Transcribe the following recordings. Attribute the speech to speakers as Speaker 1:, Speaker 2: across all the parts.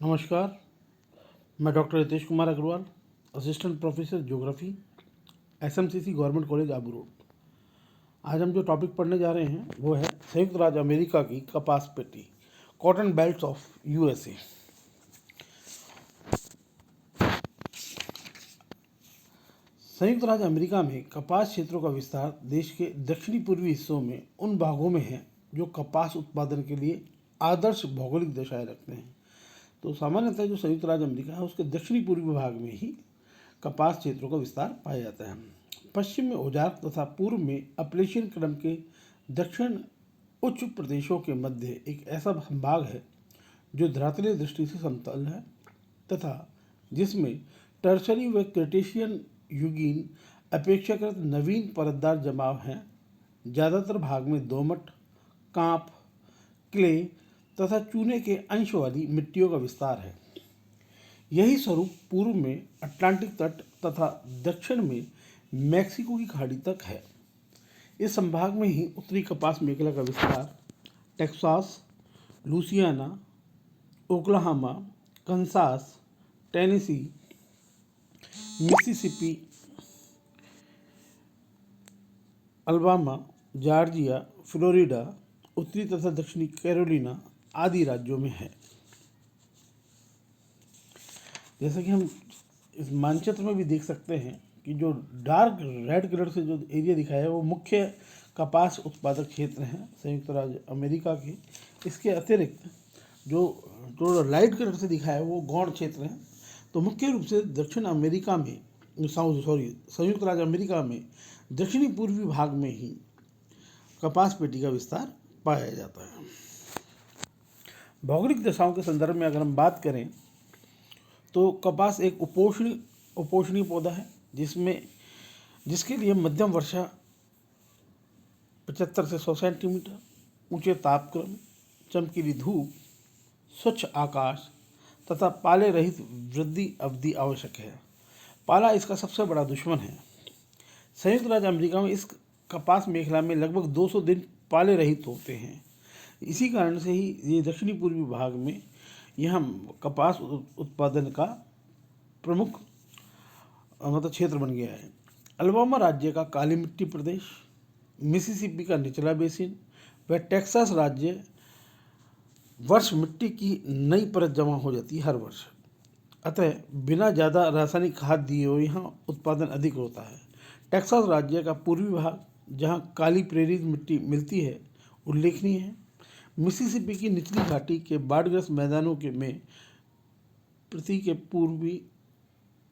Speaker 1: नमस्कार। मैं doctor Ritesh Kumar Agarwal, assistant professor geography, SMCC government college Abu Road. आज हम जो टॉपिक पढ़ने जा रहे हैं वो है संयुक्त राज्य अमेरिका की कपास पेटी, कॉटन बेल्ट्स ऑफ यूएसए। संयुक्त राज्य अमेरिका में कपास क्षेत्रों का विस्तार देश के दक्षिणी पूर्वी हिस्सों में उन भागों में है जो कपास उत्पादन के लिए आदर्श भौगोलिक दशाएं रखते हैं। तो सामान्यतः जो संयुक्त राज्य अमेरिका है उसके दक्षिणी पूर्वी भाग में ही कपास क्षेत्रों का विस्तार पाया जाता है। पश्चिम में ओजार्क तथा पूर्व में अपलेशियन क्रम के दक्षिण उच्च प्रदेशों के मध्य एक ऐसा भाग है जो धरातलीय दृष्टि से समतल है तथा जिसमें टर्शरी व क्रेटेशियन युगीन अपेक्षाकृत नवीन परतदार जमाव हैं। ज़्यादातर भाग में दोमट, कांप, क्ले तथा चूने के अंश वाली मिट्टियों का विस्तार है। यही स्वरूप पूर्व में अटलांटिक तट तथा दक्षिण में मैक्सिको की खाड़ी तक है। इस संभाग में ही उत्तरी कपास मेखला का विस्तार Texas, Louisiana, Oklahoma, Kansas, Tennessee, Mississippi, Alabama, Georgia, Florida, उत्तरी तथा दक्षिणी कैरोलिना आदि राज्यों में है। जैसा कि हम इस मानचित्र में भी देख सकते हैं कि जो डार्क रेड कलर से जो एरिया दिखाया है वो मुख्य कपास उत्पादक क्षेत्र हैं संयुक्त राज्य अमेरिका के। इसके अतिरिक्त जो जो लाइट कलर से दिखाया है वो गौण क्षेत्र हैं। तो मुख्य रूप से दक्षिण अमेरिका में संयुक्त राज्य अमेरिका में दक्षिणी पूर्वी भाग में ही कपास पेटी का विस्तार पाया जाता है। भौगोलिक दशाओं के संदर्भ में अगर हम बात करें तो कपास एक उपोष्णीय पौधा है जिसके लिए मध्यम वर्षा 75 से 100 सेंटीमीटर, ऊंचे तापक्रम, चमकीली धूप, स्वच्छ आकाश तथा पाले रहित वृद्धि अवधि आवश्यक है। पाला इसका सबसे बड़ा दुश्मन है। संयुक्त राज्य अमेरिका में इस कपास मेखला में लगभग 200 दिन पाले रहित होते हैं। इसी कारण से ही ये दक्षिणी पूर्वी भाग में यह कपास उत्पादन का प्रमुख क्षेत्र बन गया है। अल्बामा राज्य का काली मिट्टी प्रदेश, मिसिसिपी का निचला बेसिन व टेक्सास राज्य वर्ष मिट्टी की नई परत जमा हो जाती है हर वर्ष। अतः बिना ज़्यादा रासायनिक खाद दिए हुए यहाँ उत्पादन अधिक होता है। टेक्सास राज्य का पूर्वी भाग जहाँ काली प्रेरित मिट्टी मिलती है उल्लेखनीय है। मिसिसिपी की निचली घाटी के बाढ़ग्रस्त मैदानों में पृथ्वी के पूर्वी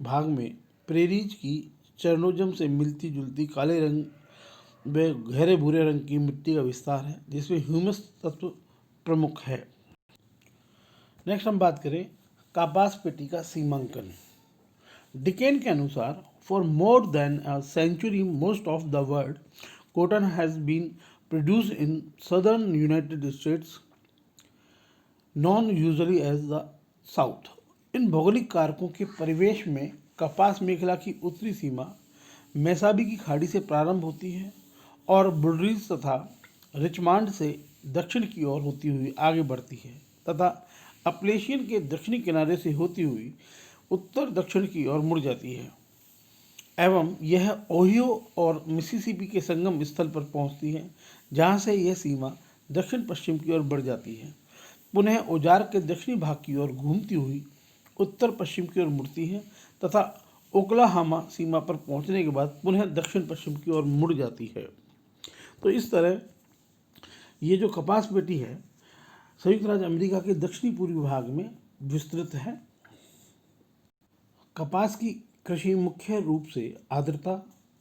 Speaker 1: भाग में प्रेरीज की चरणोजम से मिलती जुलती काले रंग व गहरे भूरे रंग की मिट्टी का विस्तार है जिसमें ह्यूमस तत्व प्रमुख है। नेक्स्ट हम बात करें कपास पेटी का सीमांकन। डिकेन के अनुसार for more than a century most of the world cotton has been produced in southern United States, known usually as the South। इन भौगोलिक कारकों के परिवेश में कपास मेखला की उत्तरी सीमा मैसाबी की खाड़ी से प्रारंभ होती है और बुर्रीज तथा रिचमांड से दक्षिण की ओर होती हुई आगे बढ़ती है तथा अपलेशियन के दक्षिणी किनारे से होती हुई उत्तर दक्षिण की ओर मुड़ जाती है एवं यह ओहियो और मिसिसिपी के संगम स्थल पर पहुंचती है जहां से यह सीमा दक्षिण पश्चिम की ओर बढ़ जाती है। पुनः ओजार्क के दक्षिणी भाग की ओर घूमती हुई उत्तर पश्चिम की ओर मुड़ती है तथा ओक्लाहोमा सीमा पर पहुंचने के बाद पुनः दक्षिण पश्चिम की ओर मुड़ जाती है। तो इस तरह ये जो कपास पेटी है संयुक्त राज्य अमेरिका के दक्षिणी पूर्वी भाग में विस्तृत है। कपास की कृषि मुख्य रूप से आर्द्रता,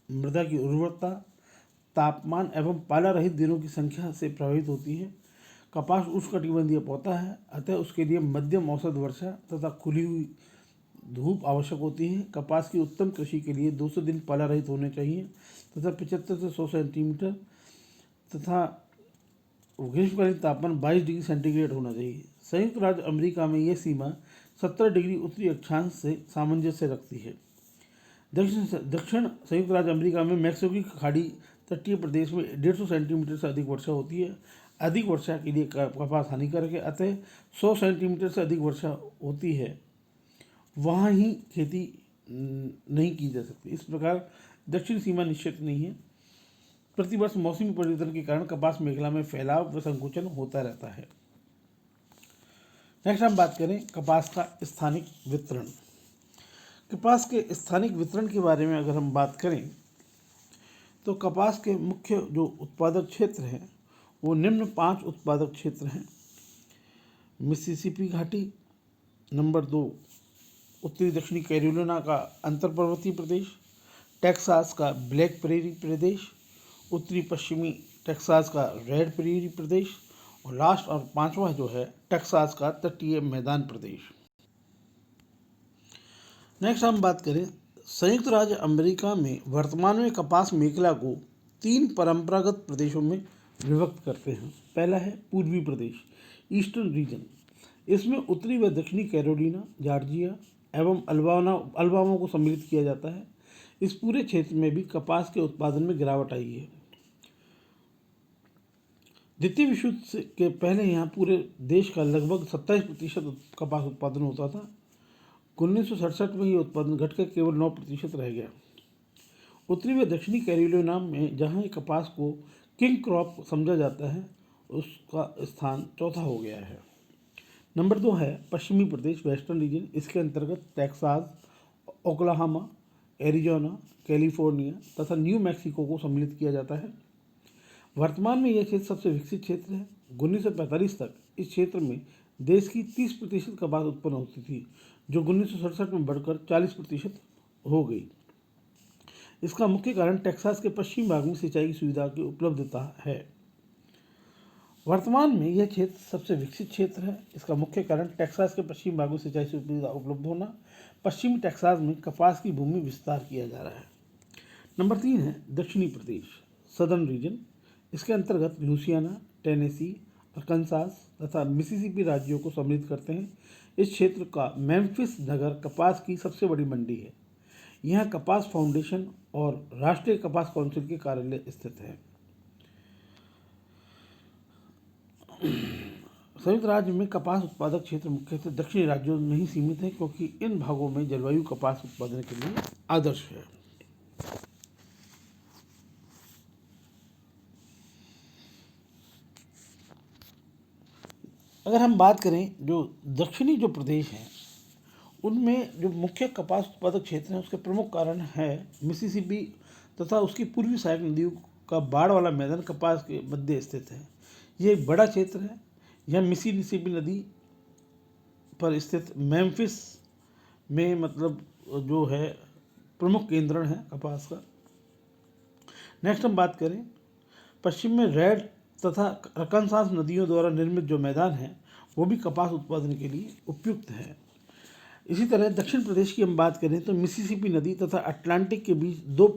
Speaker 1: मृदा की उर्वरता, तापमान एवं पाला रहित दिनों की संख्या से प्रभावित होती है। कपास उष्णकटिबंधीय पौधा है अतः उसके लिए मध्यम औसत वर्षा तथा खुली हुई धूप आवश्यक होती है। कपास की उत्तम कृषि के लिए 200 दिन पाला रहित होने चाहिए तथा 75 से 100 सेंटीमीटर तथा ग्रीष्मकालीन तापमान 22 डिग्री सेंटीग्रेड होना चाहिए। संयुक्त राज्य अमेरिका में यह सीमा 70 डिग्री उत्तरी अक्षांश से सामंजस्य रखती है। दक्षिण संयुक्त राज्य अमेरिका में मैक्सिको की खाड़ी तटीय प्रदेश में 150 सेंटीमीटर से अधिक वर्षा होती है। अधिक वर्षा के लिए कपास हानिकारक है, अतः 100 सेंटीमीटर से अधिक वर्षा होती है वहाँ ही खेती नहीं की जा सकती। इस प्रकार दक्षिण सीमा निश्चित नहीं है। प्रतिवर्ष मौसमी परिवर्तन के कारण कपास मेखला में फैलाव व संकुचन होता रहता है। नेक्स्ट हम बात करें कपास का स्थानिक वितरण। कपास के स्थानिक वितरण के बारे में अगर हम बात करें तो कपास के मुख्य जो उत्पादक क्षेत्र हैं वो निम्न 5 उत्पादक क्षेत्र हैं। मिसिसिपी घाटी, नंबर 2 उत्तरी दक्षिणी कैरोलिना का अंतर पर्वतीय प्रदेश, टेक्सास का ब्लैक प्रेरी प्रदेश, उत्तरी पश्चिमी टेक्सास का रेड प्रेरी प्रदेश और लास्ट और 5वां जो है टेक्सास का तटीय मैदान प्रदेश। नेक्स्ट हम बात करें संयुक्त राज्य अमेरिका में वर्तमान में कपास मेखला को 3 परंपरागत प्रदेशों में विभक्त करते हैं। पहला है पूर्वी प्रदेश, ईस्टर्न रीजन। इसमें उत्तरी व दक्षिणी कैरोलिना, जॉर्जिया एवं अल्बामा को सम्मिलित किया जाता है। इस पूरे क्षेत्र में भी कपास के उत्पादन में गिरावट आई है। द्वितीय विश्व युद्ध के पहले यहाँ पूरे देश का लगभग 27% कपास उत्पादन होता था। 1967 में ये उत्पादन घटकर केवल 9% रह गया। उत्तरी व दक्षिणी कैरोलिना में जहाँ कपास को किंग क्रॉप समझा जाता है उसका स्थान चौथा हो गया है। नंबर 2 है पश्चिमी प्रदेश, वेस्टर्न रीजन। इसके अंतर्गत टेक्सास, ओक्लाहोमा, एरिजोना, कैलिफोर्निया तथा न्यू मैक्सिको को सम्मिलित किया जाता है। वर्तमान में यह क्षेत्र सबसे विकसित क्षेत्र है। 1945 तक इस क्षेत्र में देश की 30% कपास उत्पन्न होती थी, जो 1967 में बढ़कर 40% हो गई। इसका मुख्य कारण टेक्सास के पश्चिमी भाग में सिंचाई की सुविधा की उपलब्धता है। वर्तमान में यह क्षेत्र सबसे विकसित क्षेत्र है। इसका मुख्य कारण टेक्सास के पश्चिमी भाग में सिंचाई सुविधा उपलब्ध होना। पश्चिमी टेक्सास में कपास की भूमि विस्तार किया जा रहा है। नंबर 3 है दक्षिणी प्रदेश, सदर्न रीजन। इसके अंतर्गत लुसियाना, टेनेसी, अरकानसास तथा मिसिसिपी राज्यों को सम्मिलित करते हैं। इस क्षेत्र का मेम्फिस नगर कपास की सबसे बड़ी मंडी है। यहाँ कपास फाउंडेशन और राष्ट्रीय कपास काउंसिल के कार्यालय स्थित हैं। संयुक्त राज्य में कपास उत्पादक क्षेत्र मुख्यतः दक्षिणी राज्यों में ही सीमित है, क्योंकि इन भागों में जलवायु कपास उत्पादन के लिए आदर्श है। अगर हम बात करें जो दक्षिणी जो प्रदेश हैं उनमें जो मुख्य कपास उत्पादक क्षेत्र हैं उसके प्रमुख कारण है मिसिसिपी तथा उसकी पूर्वी सहायक नदियों का बाढ़ वाला मैदान कपास के मध्य स्थित है। ये एक बड़ा क्षेत्र है। यह मिसिसिपी नदी पर स्थित मेम्फिस में मतलब जो है प्रमुख केंद्रण है कपास का। नेक्स्ट हम बात करें पश्चिम में रेड तथा अरकानसास नदियों द्वारा निर्मित जो मैदान है वो भी कपास उत्पादन के लिए उपयुक्त है। इसी तरह दक्षिण प्रदेश की हम बात करें तो मिसिसिपी नदी तथा अटलांटिक के बीच 2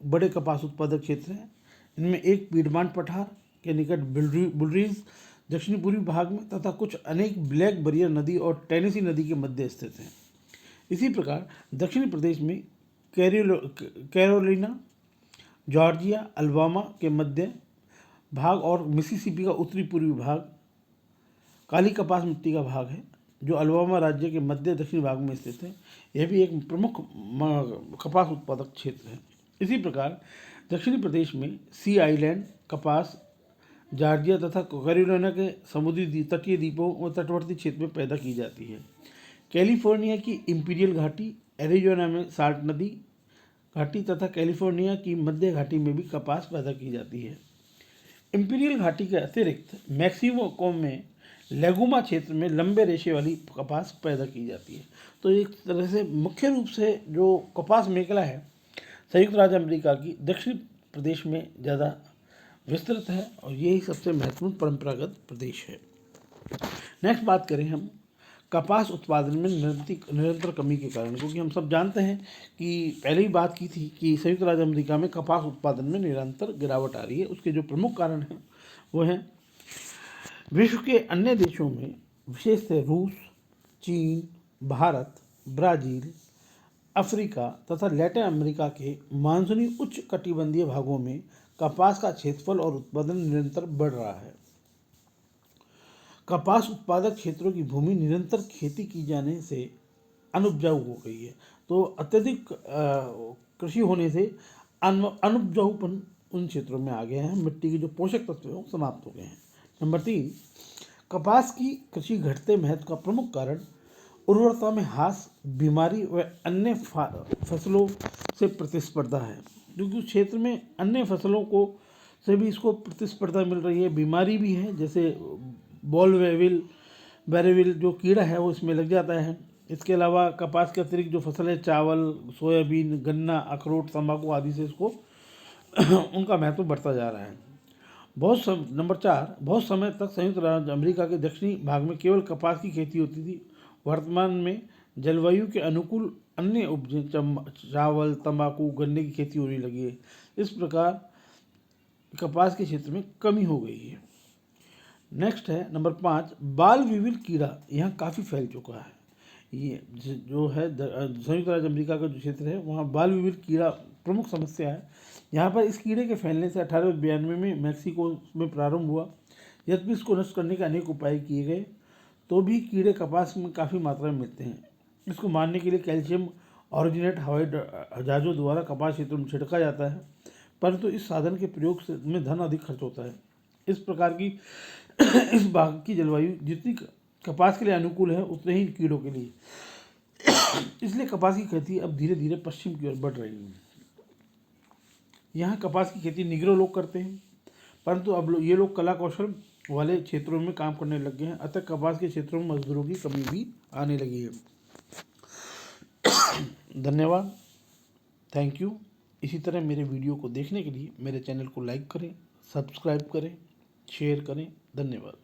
Speaker 1: बड़े कपास उत्पादक क्षेत्र हैं। इनमें एक पीडमांट पठार के निकट बुलरीज दक्षिणी पूर्वी भाग में तथा कुछ अनेक ब्लैक बरियर नदी और टेनेसी नदी के मध्य स्थित हैं। इसी प्रकार दक्षिणी प्रदेश में कैरोलिना, जॉर्जिया, अल्बामा के मध्य भाग और मिसिसिपी का उत्तरी पूर्वी भाग काली कपास मिट्टी का भाग है, जो अल्बामा राज्य के मध्य दक्षिणी भाग में स्थित है। यह भी एक प्रमुख कपास उत्पादक क्षेत्र है। इसी प्रकार दक्षिणी प्रदेश में सी आइलैंड कपास जॉर्जिया तथा कैरोलिना के समुद्री तटीय द्वीपों और तटवर्ती क्षेत्र में पैदा की जाती है। कैलिफोर्निया की इंपीरियल घाटी, एरिजोना में साल्ट नदी घाटी तथा कैलिफोर्निया की मध्य घाटी में भी कपास पैदा की जाती है। इंपीरियल घाटी के अतिरिक्त मैक्सिको में लेगुमा क्षेत्र में लंबे रेशे वाली कपास पैदा की जाती है। तो एक तरह से मुख्य रूप से जो कपास मेखला है संयुक्त राज्य अमेरिका की दक्षिण प्रदेश में ज़्यादा विस्तृत है और यही सबसे महत्वपूर्ण परंपरागत प्रदेश है। नेक्स्ट बात करें हम कपास उत्पादन में निरंतर कमी के कारण, क्योंकि हम सब जानते हैं कि पहले ही बात की थी कि संयुक्त राज्य अमेरिका में कपास उत्पादन में निरंतर गिरावट आ रही है। उसके जो प्रमुख कारण हैं वो हैं विश्व के अन्य देशों में विशेषतः रूस, चीन, भारत, ब्राज़ील, अफ्रीका तथा लैटिन अमेरिका के मानसूनी उच्च कटिबंधीय भागों में कपास का क्षेत्रफल और उत्पादन निरंतर बढ़ रहा है। कपास उत्पादक क्षेत्रों की भूमि निरंतर खेती की जाने से अनुपजाऊ हो गई है। तो अत्यधिक कृषि होने से अनुपजाऊपन उन क्षेत्रों में आ गए हैं, मिट्टी के जो पोषक तत्व हैं वो समाप्त हो गए हैं। नंबर 3, कपास की कृषि घटते महत्व का प्रमुख कारण उर्वरता में ह्रास, बीमारी व अन्य फसलों से प्रतिस्पर्धा है। क्योंकि उस क्षेत्र में अन्य फसलों को से भी इसको प्रतिस्पर्धा मिल रही है, बीमारी भी है, जैसे बॉल बेरेविल जो कीड़ा है वो इसमें लग जाता है। इसके अलावा कपास के अतिरिक्त जो फसल है, चावल, सोयाबीन, गन्ना, अखरोट, तंबाकू आदि से इसको उनका महत्व बढ़ता जा रहा है। नंबर 4, बहुत समय तक संयुक्त राज्य अमेरिका के दक्षिणी भाग में केवल कपास की खेती होती थी। वर्तमान में जलवायु के अनुकूल अन्य उपज चावल, तंबाकू, गन्ने की खेती होने लगी है। इस प्रकार कपास के क्षेत्र में कमी हो गई है। नेक्स्ट है नंबर 5, बाल विविल कीड़ा यहाँ काफ़ी फैल चुका है। ये जो है संयुक्त राज्य अमेरिका का जो क्षेत्र है वहाँ बाल विविल कीड़ा प्रमुख समस्या है। यहाँ पर इस कीड़े के फैलने से 1892 में मैक्सिको में प्रारंभ हुआ। यद्यपि इसको नष्ट करने के अनेक उपाय किए गए तो भी कीड़े कपास में काफ़ी मात्रा में मिलते हैं। इसको मारने के लिए कैल्शियम ऑर्जिनेट हवाई जहाज़ों द्वारा कपास क्षेत्र में छिड़का जाता है, परंतु इस साधन के प्रयोग से में धन अधिक खर्च होता है। इस प्रकार की इस भाग की जलवायु जितनी कपास के लिए अनुकूल है उतने ही कीड़ों के लिए, इसलिए कपास की खेती अब धीरे धीरे पश्चिम की ओर बढ़ रही है। यहाँ कपास की खेती निग्रो लोग करते हैं, परंतु अब ये लोग कला कौशल वाले क्षेत्रों में काम करने लग गए हैं, अतः कपास के क्षेत्रों में मजदूरों की कमी भी आने लगी है। धन्यवाद, थैंक यू। इसी तरह मेरे वीडियो को देखने के लिए मेरे चैनल को लाइक करें, सब्सक्राइब करें, शेयर करें। धन्यवाद।